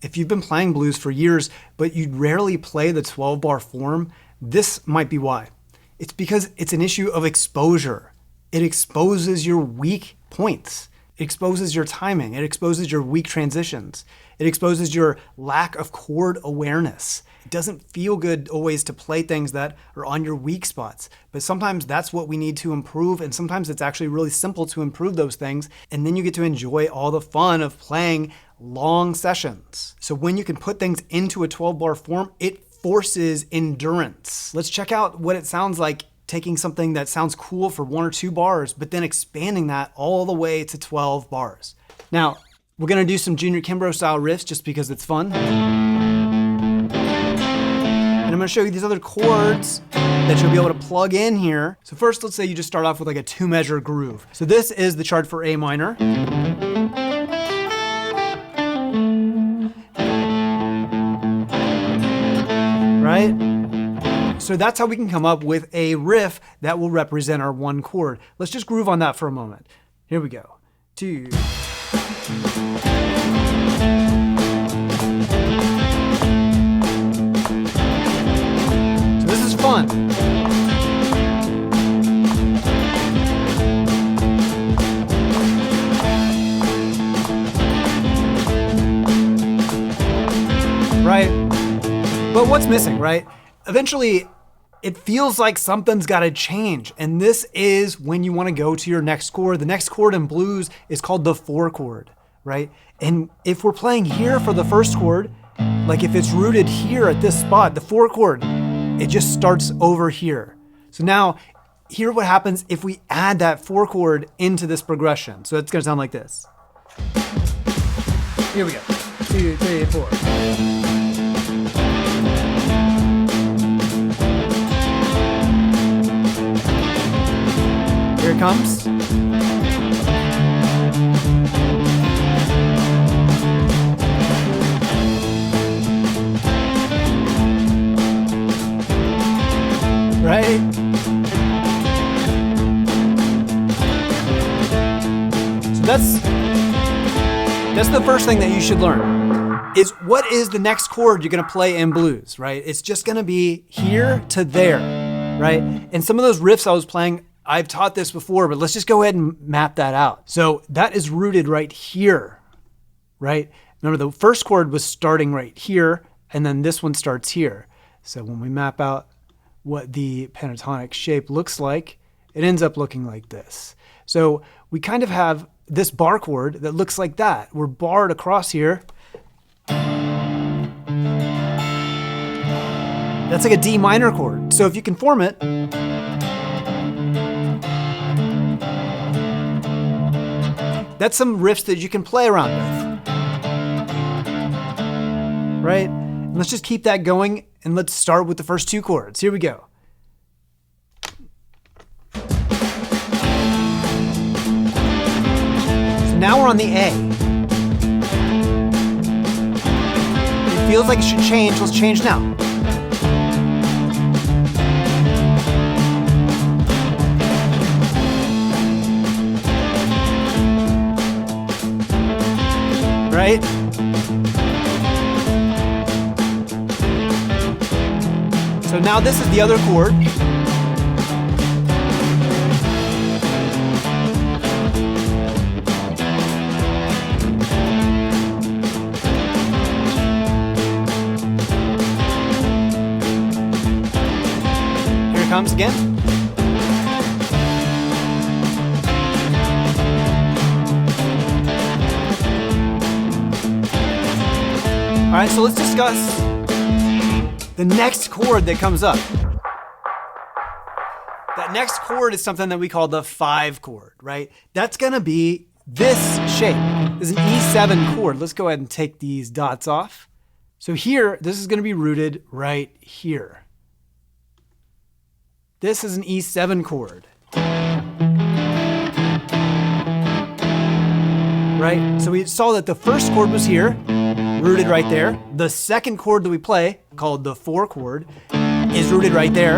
If you've been playing blues for years, but you rarely play the 12-bar form, this might be why. It's because it's an issue of exposure. It exposes your weak points. It exposes your timing. It exposes your weak transitions. It exposes your lack of chord awareness. It doesn't feel good always to play things that are on your weak spots, but sometimes that's what we need to improve, and sometimes it's actually really simple to improve those things, and then you get to enjoy all the fun of playing long sessions. So when you can put things into a 12-bar form, it forces endurance. Let's check out what it sounds like taking something that sounds cool for 1 or 2 bars, but then expanding that all the way to 12 bars. Now, we're gonna do some Junior Kimbrough style riffs just because it's fun. And I'm gonna show you these other chords that you'll be able to plug in here. So first, let's say you just start off with like a 2-measure groove. So this is the chart for A minor. Right? So that's how we can come up with a riff that will represent our 1 chord. Let's just groove on that for a moment. Here we go. 2. So this is fun. Right? But what's missing, right? Eventually, it feels like something's got to change. And this is when you want to go to your next chord. The next chord in blues is called the 4 chord, right? And if we're playing here for the first chord, like if it's rooted here at this spot, the 4 chord, it just starts over here. So now, hear what happens if we add that 4 chord into this progression. So it's going to sound like this. Here we go. 2, 3, 4. Here it comes. Right? So that's the first thing that you should learn is what is the next chord you're gonna play in blues, right? It's just gonna be here to there, right? And some of those riffs I was playing, I've taught this before, but let's just go ahead and map that out. So that is rooted right here, right? Remember the first chord was starting right here, and then this one starts here. So when we map out what the pentatonic shape looks like, it ends up looking like this. So we kind of have this bar chord that looks like that. We're barred across here. That's like a D minor chord. So if you can form it, that's some riffs that you can play around with, right? And let's just keep that going, and let's start with the first 2 chords. Here we go. So now we're on the A. It feels like it should change. Let's change now. Right? So now this is the other chord. Here it comes again. All right, so let's discuss the next chord that comes up. That next chord is something that we call the 5 chord, right? That's gonna be this shape. This is an E7 chord. Let's go ahead and take these dots off. So here, this is gonna be rooted right here. This is an E7 chord. Right? So we saw that the first chord was here, rooted right there. The second chord that we play, called the 4 chord, is rooted right there.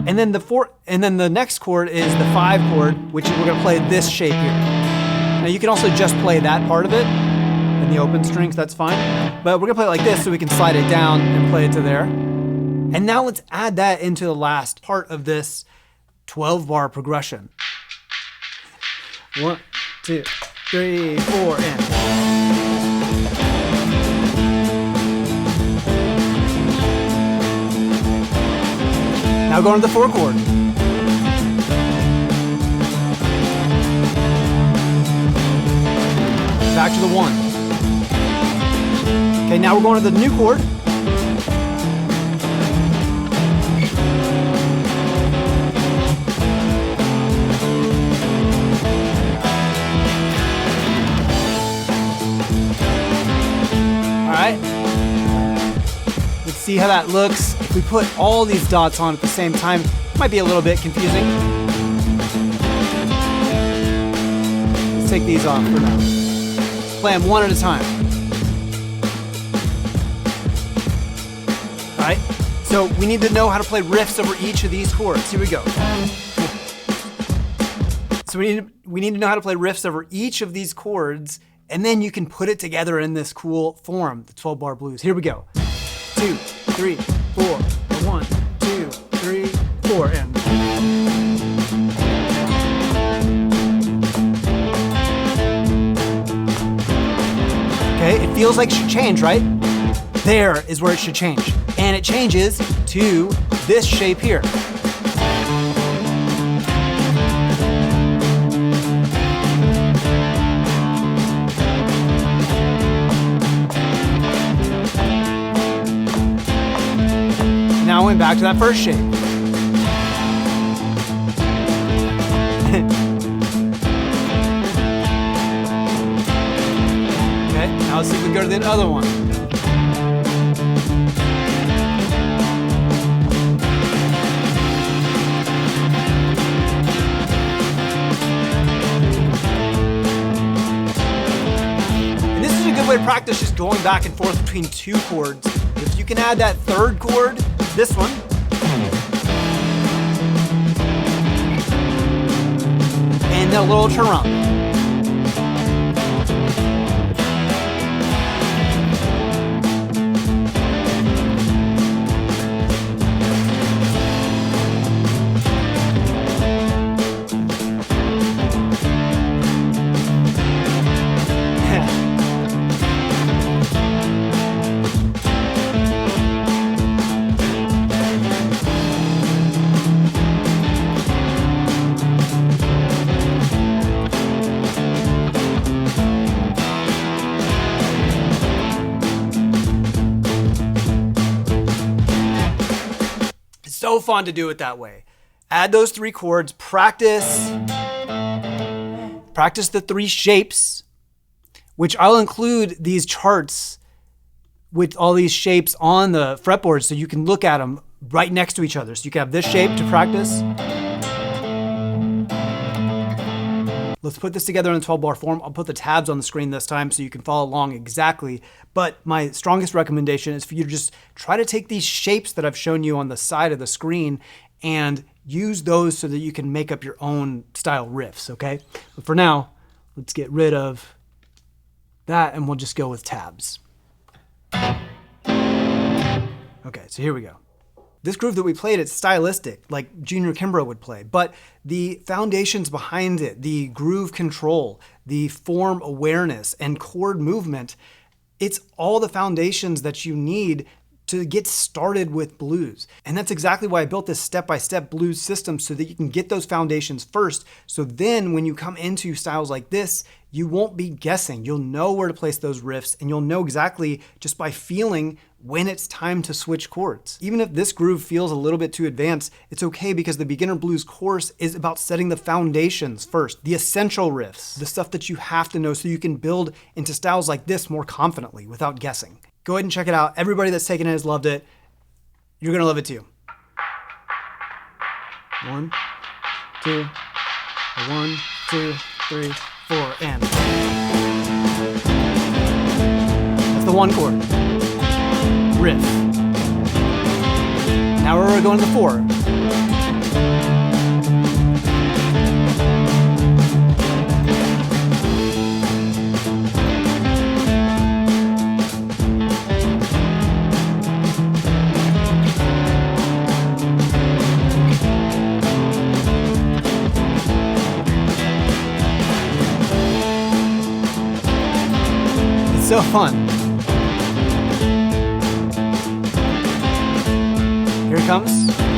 And then the next chord is the 5 chord, which we're gonna play this shape here. Now you can also just play that part of it, in the open strings, that's fine. But we're gonna play it like this so we can slide it down and play it to there. And now let's add that into the last part of this 12-bar progression. 1, 2, 3, 4, and. Now go into the 4 chord. Back to the 1. Okay, now we're going to the new chord. All right. Let's see how that looks. If we put all these dots on at the same time, it might be a little bit confusing. Let's take these off for now. Play them one at a time. All right, so we need to know how to play riffs over each of these chords. Here we go. So we need to know how to play riffs over each of these chords, and then you can put it together in this cool form, the 12-bar blues. Here we go. 2, 3, 4. 1, 2, 3, 4, and. Okay, it feels like it should change, right? There is where it should change. And it changes to this shape here. Now I went back to that first shape. Now let's see if we go to the other one. And this is a good way to practice just going back and forth between 2 chords. If you can add that 3rd chord, this one, and a little turnaround. So fun to do it that way. Add those 3 chords, practice the 3 shapes, which I'll include these charts with all these shapes on the fretboard so you can look at them right next to each other. So you can have this shape to practice. Let's put this together in 12-bar form. I'll put the tabs on the screen this time so you can follow along exactly. But my strongest recommendation is for you to just try to take these shapes that I've shown you on the side of the screen and use those so that you can make up your own style riffs, okay? But for now, let's get rid of that and we'll just go with tabs. Okay, so here we go. This groove that we played, it's stylistic, like Junior Kimbrough would play, but the foundations behind it, the groove control, the form awareness, and chord movement, it's all the foundations that you need to get started with blues. And that's exactly why I built this step-by-step blues system so that you can get those foundations first. So then when you come into styles like this, you won't be guessing. You'll know where to place those riffs and you'll know exactly just by feeling when it's time to switch chords. Even if this groove feels a little bit too advanced, it's okay because the beginner blues course is about setting the foundations first, the essential riffs, the stuff that you have to know so you can build into styles like this more confidently without guessing. Go ahead and check it out. Everybody that's taken it has loved it. You're gonna love it too. 1, 2, 1, 2, 3, 4, and. That's the 1 chord. Riff. Now we're going to the 4. so fun. Here it comes.